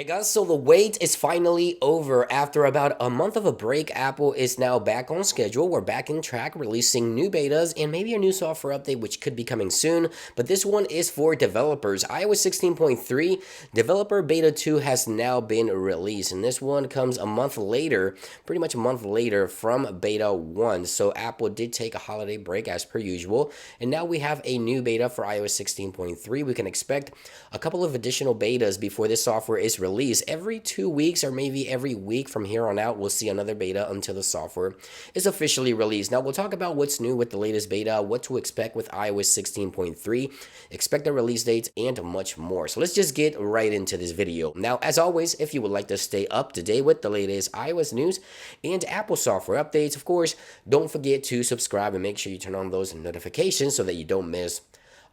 Hey guys, so the wait is finally over. After about a month of a break, Apple is now back on schedule. We're back in track, releasing new betas and maybe a new software update, which could be coming soon. But this one is for developers. iOS 16.3 Developer Beta 2 has now been released, and this one comes a month later, pretty much a month later from Beta 1. So Apple did take a holiday break as per usual, and now we have a new beta for iOS 16.3. We can expect a couple of additional betas before this software is release. Every 2 weeks or maybe every week from here on out, we'll see another beta until the software is officially released. Now, we'll talk about what's new with the latest beta, what to expect with iOS 16.3, expected release dates, and much more. So let's just get right into this video. Now, as always, if you would like to stay up to date with the latest iOS news and Apple software updates, of course, don't forget to subscribe and make sure you turn on those notifications so that you don't miss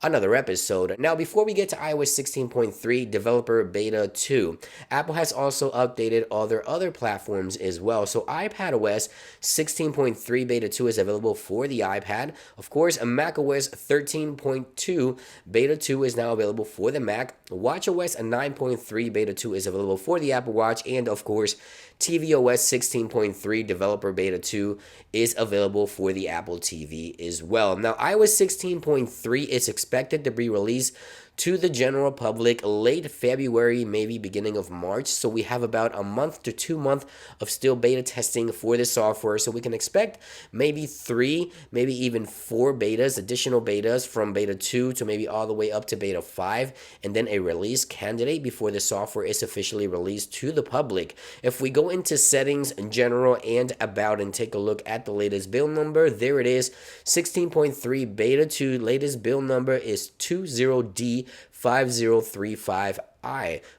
another episode. Now, before we get to iOS 16.3 Developer Beta 2, Apple has also updated other platforms as well. So iPadOS 16.3 Beta 2 is available for the iPad. Of course, macOS 13.2 Beta 2 is now available for the Mac. watchOS 9.3 Beta 2 is available for the Apple Watch. And of course, tvOS 16.3 Developer Beta 2 is available for the Apple TV as well. Now, iOS 16.3 is expected to be released to the general public late February, maybe beginning of March. So we have about a month to 2 months of still beta testing for this software. So we can expect maybe 3, maybe even 4 betas, additional betas from beta 2 to maybe all the way up to beta 5, and then a release candidate before the software is officially released to the public. If we go into settings in general and about and take a look at the latest build number, there it is. 16.3 beta 2 latest build number is 20D5035I.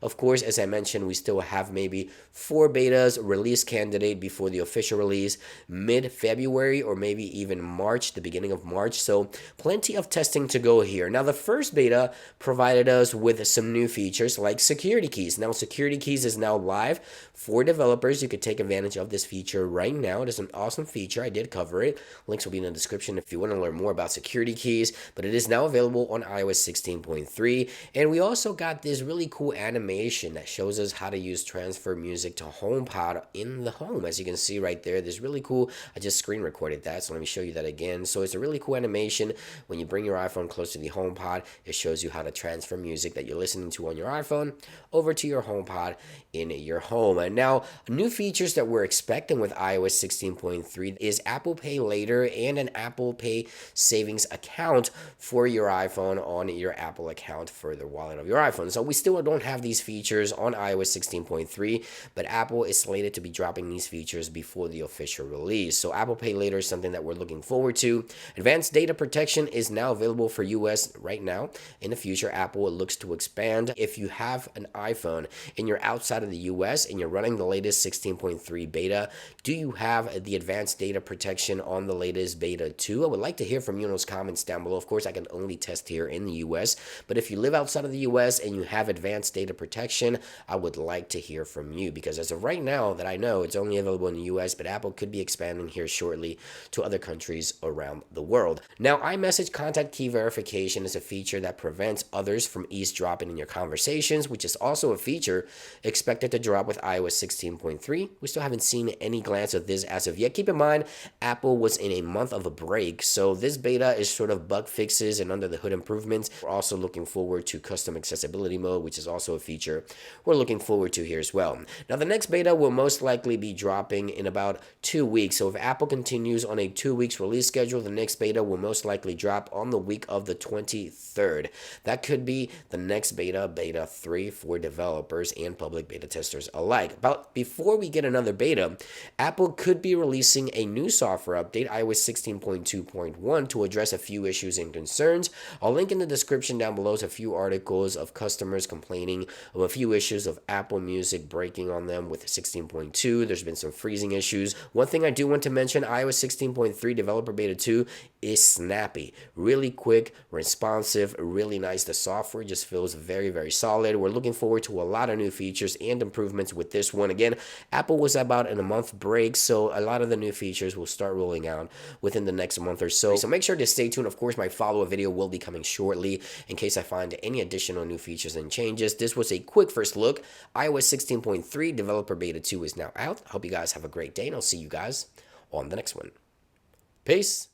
Of course, as I mentioned, we still have maybe 4 betas release candidate before the official release mid-February or maybe even March, the beginning of March. So plenty of testing to go here. Now, the first beta provided us with some new features like security keys. Now, security keys is now live for developers. You could take advantage of this feature right now. It is an awesome feature. I did cover it. Links will be in the description if you want to learn more about security keys, but it is now available on iOS 16.3. And we also got this really cool animation that shows us how to use transfer music to HomePod in the home. As you can see right there, this really cool. I just screen recorded that, so let me show you that again. So it's a really cool animation. When you bring your iPhone close to the HomePod, it shows you how to transfer music that you're listening to on your iPhone over to your HomePod in your home. And now, new features that we're expecting with iOS 16.3 is Apple Pay Later and an Apple Pay savings account for your iPhone on your Apple account for the wallet of your iPhone. So we still don't have these features on iOS 16.3, but Apple is slated to be dropping these features before the official release. So Apple Pay Later is something that we're looking forward to. Advanced data protection is now available for US right now. In the future, Apple looks to expand. If you have an iPhone and you're outside of the US and you're running the latest 16.3 beta, do you have the advanced data protection on the latest beta 2? I would like to hear from you in those comments down below. Of course, I can only test here in the US, but if you live outside of the US and you have advanced data protection, I would like to hear from you, because as of right now that I know, it's only available in the US, but Apple could be expanding here shortly to other countries around the world. Now, iMessage contact key verification is a feature that prevents others from eavesdropping in your conversations, which is also a feature expected to drop with iOS 16.3. We still haven't seen any glance of this as of yet. Keep in mind, Apple was in a month of a break, so this beta is sort of bug fixes and under the hood improvements. We're also looking forward to custom accessibility mode, which is also a feature we're looking forward to here as well. Now, the next beta will most likely be dropping in about 2 weeks. So if Apple continues on a 2 weeks release schedule, the next beta will most likely drop on the week of the 23rd. That could be the next beta 3 for developers and public beta testers alike. But before we get another beta, Apple could be releasing a new software update, iOS 16.2.1, to address a few issues and concerns. I'll link in the description down below to a few articles of customers complaining of a few issues of Apple Music breaking on them with 16.2. There's been some freezing issues. One thing I do want to mention, iOS 16.3 Developer Beta 2 is snappy, really quick, responsive, really nice. The software just feels very, very solid. We're looking forward to a lot of new features and improvements with this one. Again, Apple was about in a month break, so a lot of the new features will start rolling out within the next month or so. So make sure to stay tuned. Of course, my follow-up video will be coming shortly in case I find any additional new features and changes. This was a quick first look. iOS 16.3 Developer Beta 2 is now out. Hope you guys have a great day, and I'll see you guys on the next one. Peace.